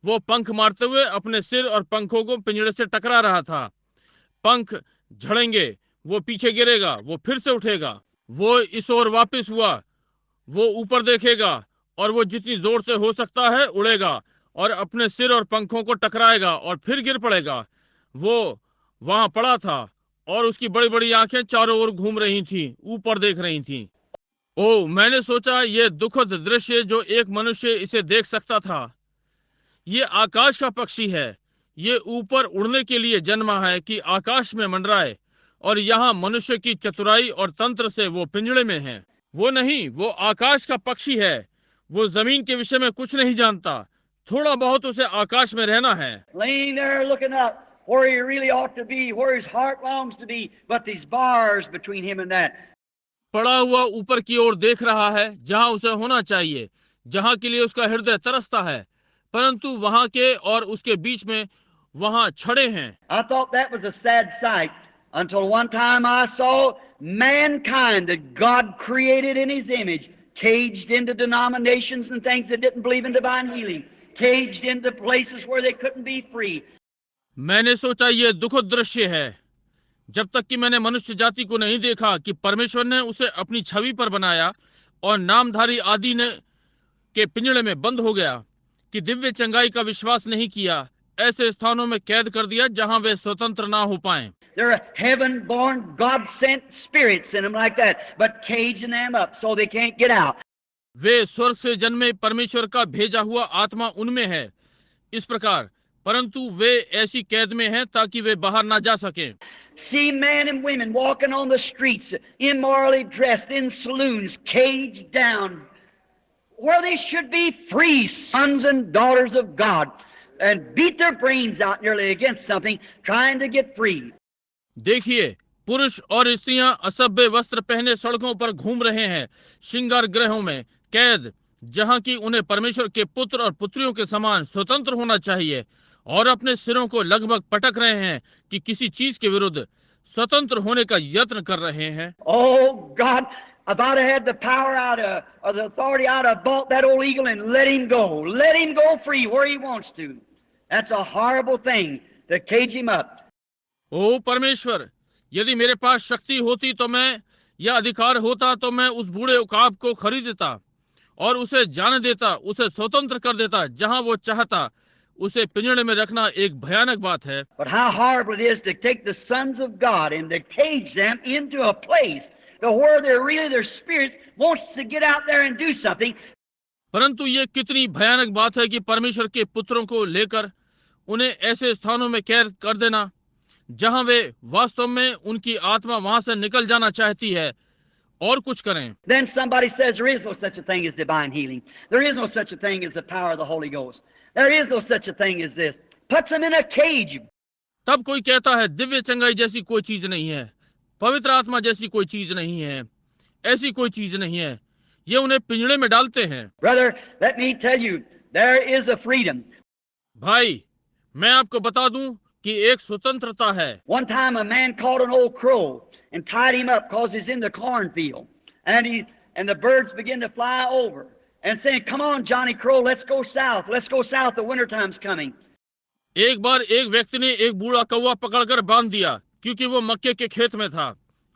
वो पंख मारते हुए अपने सिर और पंखों को पिंजड़े से टकरा रहा था। पंख झड़ेंगे, वो पीछे गिरेगा, वो फिर से उठेगा, वो इस ओर वापस हुआ, वो ऊपर देखेगा, और वो जितनी जोर से हो सकता है उड़ेगा और अपने सिर और पंखों को टकराएगा और फिर गिर पड़ेगा। वो वहां पड़ा था और उसकी बड़ी बड़ी आंखें चारों ओर घूम रही थीं, ऊपर देख रही थीं। ओ, मैंने सोचा यह दुखद दृश्य जो एक मनुष्य इसे देख सकता था। ये आकाश का पक्षी है। ये ऊपर उड़ने के लिए जन्मा है कि आकाश में मंडराए, और यहाँ मनुष्य की चतुराई और तंत्र से वो पिंजड़े में है। वो नहीं, वो आकाश का पक्षी है। वो जमीन के विषय में कुछ नहीं जानता। थोड़ा बहुत उसे आकाश में रहना है। Laying there looking up where he really ought to be, where his heart longs to be, but these bars between him and that. पड़ा हुआ ऊपर की ओर देख रहा है, जहां उसे होना चाहिए, जहां के लिए उसका हृदय तरसता है, परंतु वहां के और उसके बीच में वहां छड़े हैं। I thought that was a sad sight until one time I saw mankind that God created in His image, caged into denominations and things that didn't believe in divine healing, caged into places where they couldn't be free. मैंने सोचा यह दुखद दृश्य है, जब तक कि मैंने मनुष्य जाति को नहीं देखा कि परमेश्वर ने उसे अपनी छवि पर बनाया और नामधारी आदि ने के पिंजड़े में बंद हो गया, कि दिव्य चंगाई का विश्वास नहीं किया, ऐसे स्थानों में कैद कर दिया जहां वे स्वतंत्र ना हो पाए। They're heaven-born, God-sent spirits in them like that, but caging them up so they can't get out. वे स्वर्ग से जन्मे परमेश्वर का भेजा हुआ आत्मा उनमें है इस प्रकार, परंतु वे ऐसी कैद में हैं ताकि वे बाहर ना जा सकें। See men and women walking on the streets, immorally dressed in saloons, caged down, where they should be free sons and daughters of God, and beat their brains out nearly against something, trying to get free. देखिए, पुरुष और स्त्रियां असभ्य वस्त्र पहने सड़कों पर घूम रहे हैं, श्रृंगार गृहों में कैद, जहां की उन्हें परमेश्वर के पुत्र और पुत्रियों के समान स्वतंत्र होना चाहिए, और अपने सिरों को लगभग पटक रहे हैं कि किसी चीज के विरुद्ध स्वतंत्र होने का यत्न कर रहे हैं। Oh God, if I'd have had the power or the authority, I'd have bought that old eagle and let him go free where he wants to. That's a horrible thing to cage him up. ओ परमेश्वर, यदि मेरे पास शक्ति होती तो मैं, या अधिकार होता तो मैं उस बूढ़े उकाब को खरीद देता और उसे जाने देता, उसे स्वतंत्र कर देता जहां वो चाहता। उसे पिंजड़े में रखना एक भयानक बात है। But how horrible it is to take the sons of God and to cage them into a place to where they're really, their spirits wants to get out there and do something. परंतु ये कितनी भयानक बात है कि परमेश्वर के पुत्रों को लेकर उन्हें ऐसे स्थानों में कैद कर देना जहां वे वास्तव में उनकी आत्मा वहां से निकल जाना चाहती है और कुछ करें। Then somebody says there is no such a thing as divine healing. There is no such a thing as the power of the Holy Ghost. There is no such a thing as this. Puts them in a cage. तब कोई कहता है दिव्य चंगाई जैसी कोई चीज नहीं है, पवित्र आत्मा जैसी कोई चीज नहीं है, ऐसी कोई चीज नहीं है। ये उन्हें पिंजड़े में डालते हैं। Brother, let me tell you, there is a freedom. भाई, मैं आपको बता दूं कि एक स्वतंत्रता है। One time a man caught an old crow and tied him up because he's in the cornfield. And the birds began to fly over and saying, "Come on, Johnny Crow, let's go south. Let's go south. The winter time's coming." एक बार एक व्यक्ति ने एक बूढ़ा कौवा पकड़कर बांध दिया क्योंकि वो मक्के के खेत में था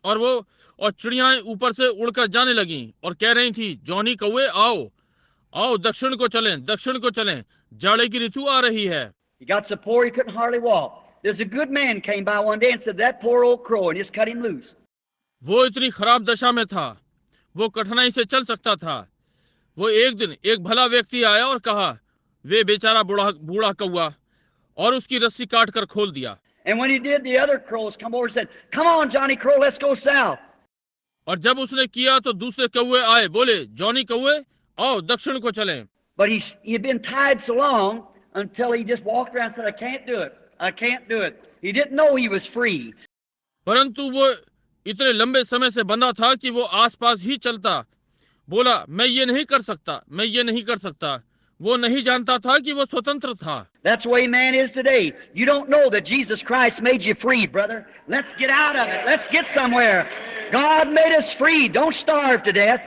और चिड़ियाएं ऊपर से उड़कर जाने लगीं और कह रही थी, जॉनी कौवे आओ आओ दक्षिण को चलें, जाड़े की ऋतु आ रही है। He got so poor he couldn't hardly walk. There's a good man came by one day and said, "That poor old crow," and just cut him loose. वो इतनी खराब दशा में था, वो कठिनाई से चल सकता था। वो एक दिन एक भला व्यक्ति आया और कहा, वे बेचारा बूढ़ा कौवा, और उसकी रस्सी काट कर खोल दिया। And when he did, the other crows come over and said, "Come on, Johnny Crow, let's go south." और जब उसने किया तो दूसरे कौवे आए, बोले, जॉनी कौवे आओ दक्षिण को चलें। But he had been tied so long until he just walked around and said, I can't do it. He didn't know he was free. परंतु वो इतने लंबे समय से बंधा था कि वो आसपास ही चलता, बोला, मैं ये नहीं कर सकता। वो नहीं जानता था कि वो स्वतंत्र था। That's the way man is today. You don't know that Jesus Christ made you free, brother. Let's get out of it. Let's get somewhere. God made us free. Don't starve to death.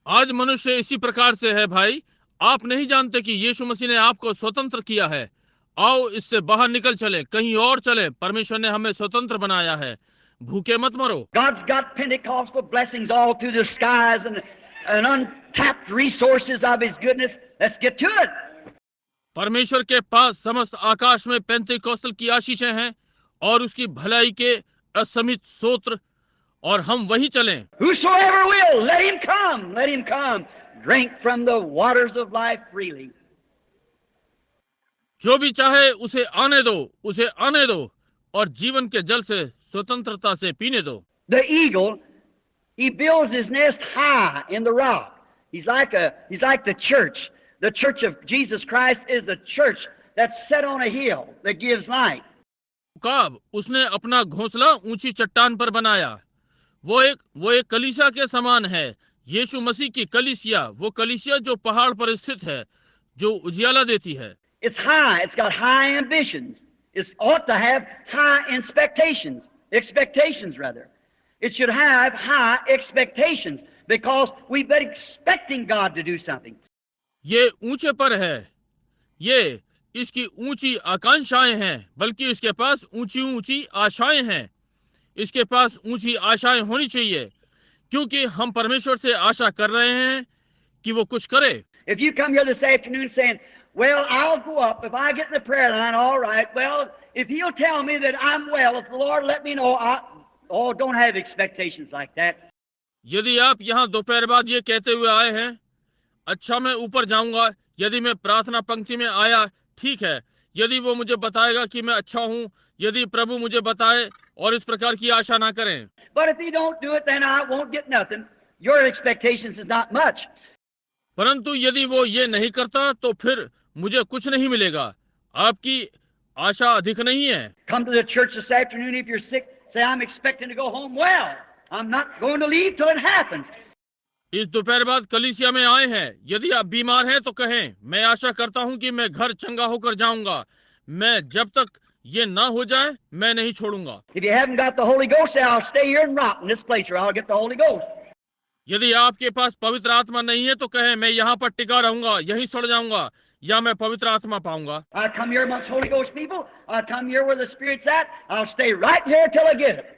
आज मनुष्य इसी प्रकार से है भाई। आप नहीं जानते कि यीशु मसीह ने आपको स्वतंत्र किया है। आओ इससे बाहर निकल चले, कहीं और चले। परमेश्वर ने हमें स्वतंत्र बनाया है। भूखे मत मरो। God's got Pentecostal blessings all through the skies and untapped resources of His goodness. Let's get to it. परमेश्वर के पास समस्त आकाश में पेंतिकोस्तल की आशीषें हैं और उसकी भलाई के असीमित स्रोत, और हम वही चलें। Whosoever will, let him come. Let him come. Drink from the waters of life freely. जो भी चाहे उसे आने दो और जीवन के जल से स्वतंत्रता से पीने दो। The eagle, he builds his nest high in the rock. He's like the church. The church of Jesus Christ is a church that's set on a hill that gives light. उकाब उसने अपना घोंसला ऊंची चट्टान पर बनाया। वो एक कलीसिया के समान है। यीशु मसीह की कलीसिया, वो कलीसिया जो पहाड़ पर स्थित है, जो उजियाला देती है। It's high. It's got high ambitions. It ought to have high expectations rather. It should have high expectations because we've been expecting God to do something. ये ऊंचे पर है, ये इसकी ऊंची आकांक्षाएं हैं, बल्कि इसके पास ऊंची आशाएं हैं। इसके पास ऊंची आशाएं होनी चाहिए क्योंकि हम परमेश्वर से आशा कर रहे हैं कि वो कुछ करे। If you come here this afternoon saying, "Well, I'll go up if I get in the prayer line, all right. Well, if He'll tell me that I'm well, if the Lord let me know, don't have expectations like that." यदि आप यहाँ दोपहर बाद ये कहते हुए आए हैं, अच्छा मैं ऊपर जाऊंगा, यदि मैं प्रार्थना पंक्ति में आया, ठीक है, यदि वो मुझे बताएगा कि मैं अच्छा हूँ, यदि प्रभु मुझे बताए, और इस प्रकार की आशा ना करें। But if He don't do it, then I won't get nothing. Your expectations is not much. परंतु यदि वो ये नहीं करता तो फिर मुझे कुछ नहीं मिलेगा। आपकी आशा अधिक नहीं है। Come to the church this afternoon if you're sick. Say, "I'm expecting to go home well. I'm not going to leave till it happens." इस दोपहर बाद कलीसिया में आए हैं, यदि आप बीमार हैं तो कहें, मैं आशा करता हूं कि मैं घर चंगा होकर जाऊंगा। मैं जब तक ये ना हो जाए मैं नहीं छोड़ूंगा। If you haven't got the Holy Ghost, say, "I'll stay here and rot in this place or I'll get the Holy Ghost." यदि आपके पास पवित्र आत्मा नहीं है तो कहें, मैं यहाँ पर टिका रहूंगा, यहीं सड़ जाऊंगा, या मैं पवित्र आत्मा पाऊंगा। I come here amongst Holy Ghost people. I come here where the Spirit's at. I'll stay right here till I get it.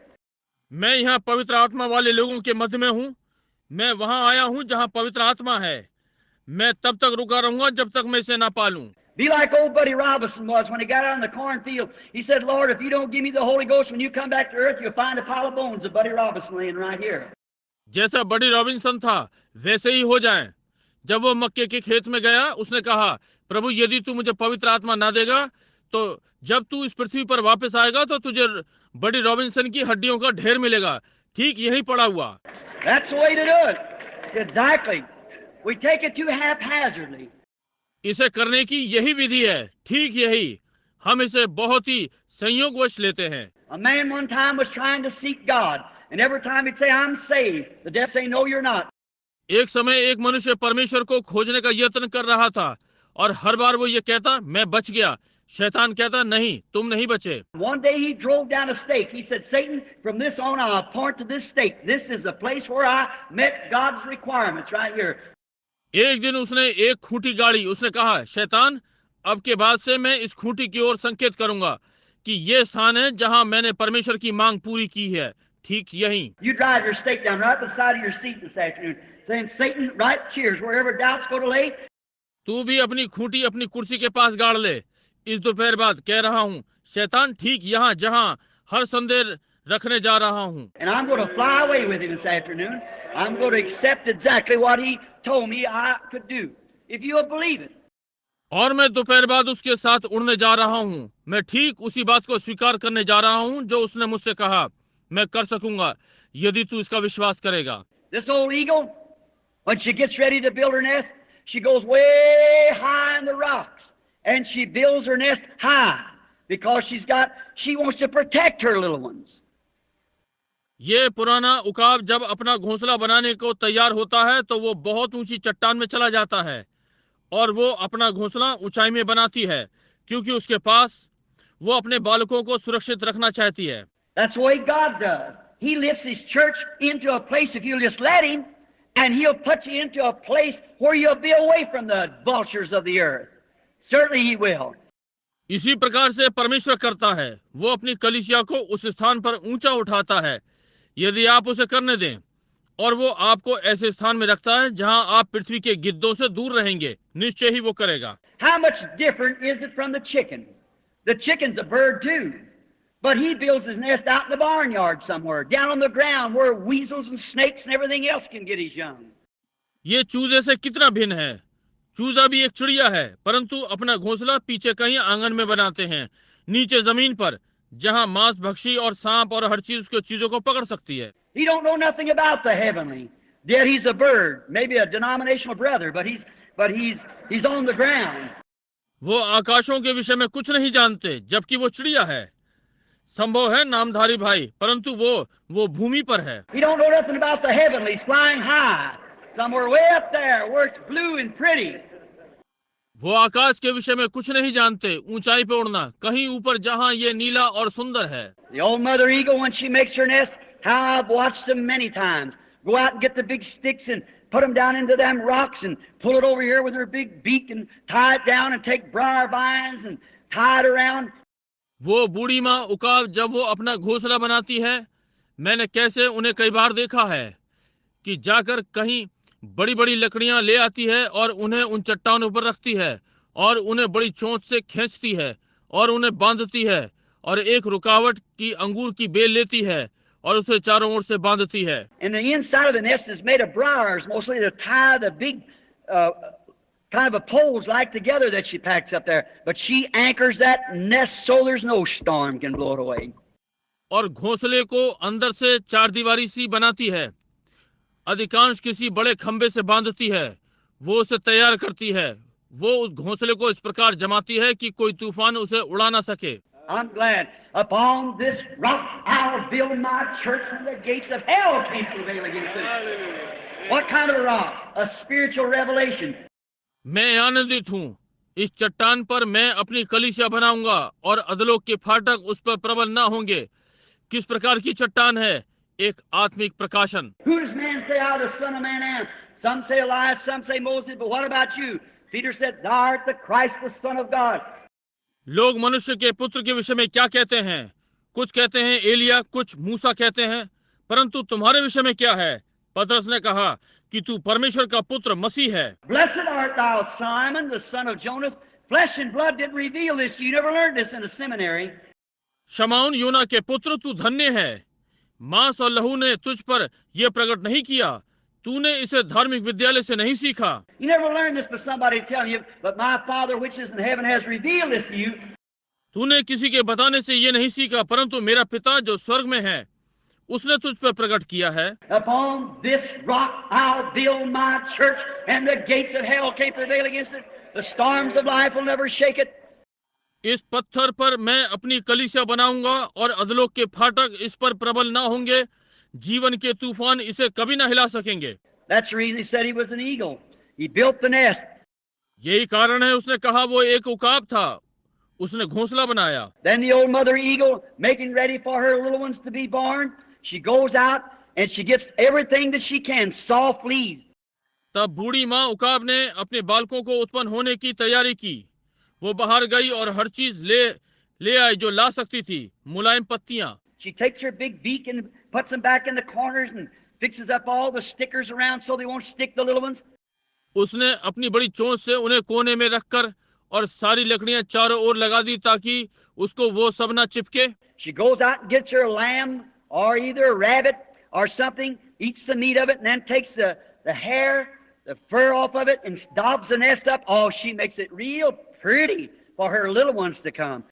मैं यहाँ पवित्र आत्मा वाले लोगों के मध्य में हूँ। मैं वहां आया हूँ जहाँ पवित्र आत्मा है। मैं तब तक रुका रहूंगा जब तक मैं इसे ना पालूं। Be like old Buddy Robinson was when he got out in the cornfield. He said, "Lord, if you don't give me the Holy Ghost when you come back to earth, you'll find a pile of bones of Buddy Robinson laying right here." जैसा बडी Robinson था वैसे ही हो जाएं। जब वो मक्के के खेत में गया, उसने कहा, प्रभु यदि तू मुझे पवित्र आत्मा ना देगा तो जब तू इस पृथ्वी पर वापस आएगा तो तुझे बड़ी रॉबिन्सन की हड्डियों का ढेर मिलेगा। ठीक यही पड़ा हुआ। That's the way to do it. Exactly. We take it too haphazardly. इसे करने की यही विधि है, ठीक यही। हम इसे बहुत ही संयोगवश लेते हैं। A man one time was trying to seek God, and every time he'd say, I'm saved, the death say, no, you're not. एक समय एक मनुष्य परमेश्वर को खोजने का यत्न कर रहा था और हर बार वो ये कहता, मैं बच गया। शैतान कहता, नहीं, तुम नहीं बचे। One day he drove down a stake. He said, Satan, from this on I'll point to this stake. This is the place where I met God's requirements right here. एक दिन उसने एक खूंटी गाड़ी, उसने कहा, शैतान, अब के बाद से मैं इस खूंटी की ओर संकेत करूंगा कि ये स्थान है जहां मैंने परमेश्वर की मांग पूरी की है। ठीक यही। You drive your stake down right beside of your seat this afternoon, saying, Satan, right cheers, wherever doubts go to lay. तू भी अपनी खूंटी अपनी कुर्सी के पास गाड़ ले। इस दोपहर बाद कह रहा हूँ, शैतान, ठीक यहाँ जहाँ हर संदेह रखने जा रहा हूँ। And I'm going to fly away with him this afternoon. I'm going to accept exactly what he told me I could do, if you'll believe it. और मैं दोपहर बाद उसके साथ उड़ने जा रहा हूँ। मैं ठीक उसी बात को स्वीकार करने जा रहा हूँ जो उसने मुझसे कहा मैं कर सकूंगा, यदि तू इसका विश्वास करेगा। This old eagle, when she gets ready to build her nest, she goes way high in the rocks, and she builds her nest high because she wants to protect her little ones. ये पुराना उकाब जब अपना घोंसला बनाने को तैयार होता है तो वो बहुत ऊंची चट्टान में चला जाता है और वो अपना घोंसला ऊंचाई में बनाती है क्योंकि उसके पास वो अपने बालकों को सुरक्षित रखना चाहती है। That's the way God does. He lifts his church into a place, if you'll just let him, and he'll put you into a place where you'll be away from the vultures of the earth. Certainly he will. इसी प्रकार से परमेश्वर करता है। वो अपनी कलीसिया को उस स्थान पर ऊंचा उठाता है यदि आप उसे करने दें, और वो आपको ऐसे स्थान में रखता है जहां आप पृथ्वी के गिद्धों से दूर रहेंगे। निश्चय ही वो करेगा। How much different is it from the chicken? The chicken's a bird too, but he builds his nest out in the barnyard somewhere, down on the ground where weasels and snakes and everything else can get his young. ये चूजे से कितना भिन्न है। चूजा भी एक चिड़िया है, परंतु अपना घोंसला पीछे कहीं आंगन में बनाते हैं, नीचे जमीन पर, जहां मांस भक्षी और सांप और हर चीज को चीजों को पकड़ सकती है। He don't know nothing about the heavenly. Yet he's a bird, maybe a denominational brother, but he's on the ground. वो आकाशों के विषय में कुछ नहीं जानते, जबकि वो चिड़िया है। संभव है नामधारी भाई, परंतु वो भूमि पर है। He don't know nothing about the heavenly. He's flying high, somewhere way up there where it's blue and pretty. वो आकाश के विषय में कुछ नहीं जानते, ऊंचाई पे उड़ना, कहीं ऊपर जहां ये नीला और सुंदर है। The old mother eagle, when she makes her nest, how I've watched them many times. Go out and get the big sticks and put them down into them rocks and pull it over here with her big beak and tie it down and take briar vines and tie it around. वो बूढ़ी माँ उकाब जब वो अपना घोंसला बनाती है, मैंने कैसे उन्हें कई बार देखा है कि जाकर कहीं बड़ी बड़ी लकड़ियां ले आती है और उन्हें उन चट्टानों पर रखती है और उन्हें बड़ी चोंच से खींचती है और उन्हें बांधती है और एक रुकावट की अंगूर की बेल लेती है और उसे चारों ओर से बांधती है। And the inside of the nest is made of briars, mostly to tie the big kind of a poles like together that she packs up there. But she anchors that nest so there's no storm can blow it away. और घोंसले को अंदर से चार दीवारी सी बनाती है, अधिकांश किसी बड़े खंबे से बांधती है, वो उसे तैयार करती है, वो उस घोंसले को इस प्रकार जमाती है कि कोई तूफान उसे उड़ा ना सके। I'm glad. Upon this rock I'll build my church, and the gates of hell can't prevail against it. What kind of a rock? A spiritual revelation. मैं आनंदित हूँ, इस चट्टान पर मैं अपनी कलीसिया बनाऊंगा और अधलोक के फाटक उस पर प्रबल न होंगे। किस प्रकार की चट्टान है? एक आत्मिक प्रकाशन। Who does man say I the Son of Man am? Some say Elias, some say Moses, but what about you? Peter said, Thou art the Christ, the Son of God. लोग मनुष्य के पुत्र के विषय में क्या कहते हैं? कुछ कहते हैं एलिया, कुछ मूसा कहते हैं, परंतु तुम्हारे विषय में क्या है? पतरस ने कहा कि तू परमेश्वर का पुत्र मसीह है। Blessed art thou, Simon, the son of Jonas. Flesh and blood didn't reveal this to you. You never learned this in a seminary. शमौन योना के पुत्र, तू धन्य है, मांस और लहू ने तुझ पर यह प्रकट नहीं किया, तूने इसे धार्मिक विद्यालय से नहीं सीखा। You never learned this by somebody telling you, but my Father which is in heaven has revealed this to you. तूने किसी के बताने से ये नहीं सीखा, परंतु मेरा पिता जो स्वर्ग में है उसने तुझ पर प्रकट किया है। Upon this rock I'll build my church, and the gates of hell can't prevail against it. The storms of life will never shake it. इस पत्थर पर मैं अपनी कलीसिया बनाऊंगा और अधलोक के फाटक इस पर प्रबल ना होंगे, जीवन के तूफान इसे कभी ना हिला सकेंगे। That's the reason he said he was an eagle. He built the nest. यही कारण है उसने कहा वो एक उकाब था, उसने घोंसला बनाया। Then the old mother eagle, making ready for her little ones to be born, she goes out and she gets everything that she can, soft leaves. तब बूढ़ी माँ उकाब ने अपने बालकों को उत्पन्न होने की तैयारी की। वो बाहर गई और हर चीज ले आई जो ला सकती थी, मुलायम पत्तियां। She takes her big beak and puts them back in the corners and fixes up all the stickers around so they won't stick, the little ones. उसने अपनी बड़ी चोंच से उन्हें कोने में रखकर और सारी लकड़ियां चारों ओर लगा दी ताकि उसको वो सब ना चिपके। She goes out and gets her a lamb or either a rabbit or something, eats the meat of it, and then takes the hair, the fur off of it, and daubs the nest up. Oh, she makes it real pretty for her little ones to come.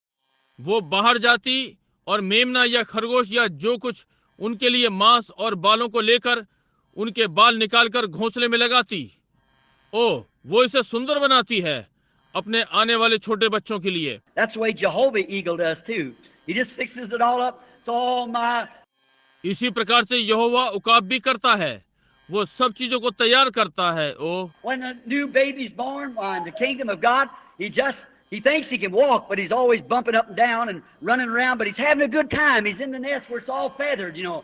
वो बाहर जाती और मेमना या खरगोश या जो कुछ उनके लिए मांस और बालों को लेकर उनके बाल निकालकर घोंसले में लगाती। ओह, वो इसे सुंदर बनाती है अपने आने वाले छोटे बच्चों के लिए। That's the way Jehovah Eagle does too. He just fixes it all up. So all my इसी प्रकार से यहोवा उकाब भी करता है, वो सब चीजों को तैयार करता है। ओ when a new baby's born in the kingdom of God, he thinks he can walk, but he's always bumping up and down and running around, but he's having a good time. He's in the nest where it's all feathered, you know.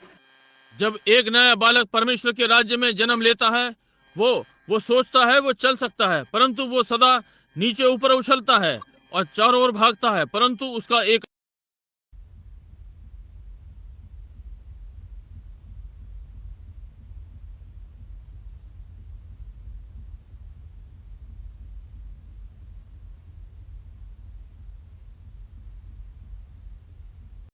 जब एक नया बालक परमेश्वर के राज्य में जन्म लेता है, वो सोचता है वो चल सकता है, परंतु वो सदा नीचे ऊपर उछलता है और चारों ओर भागता है, परंतु उसका एक